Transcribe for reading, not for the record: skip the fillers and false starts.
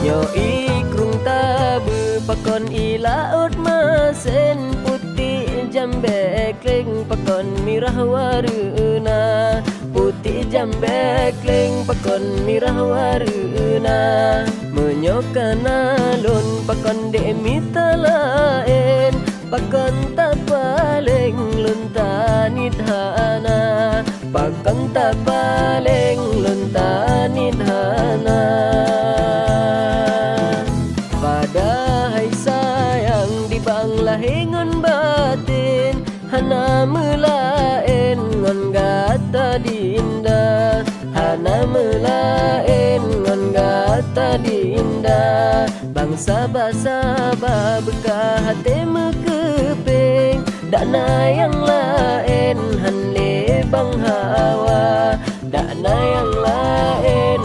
Nyo ikrung tabu pakon ilaut masen putih jambe kleng pakon mirah waruna. Putih jambe kleng pakon mirah waruna. Menyokan alun pakon demita lain pakon tak paling luntanit hana. Pakon tak paling luntanit hana. Padahal sayang di bang lahingon batin hana melain ngon gata dinda. Hana melain ngon gata dinda. Bangsa basaba bekah hati mekeping dana yang lain hanle bang hawa. Dana yang lain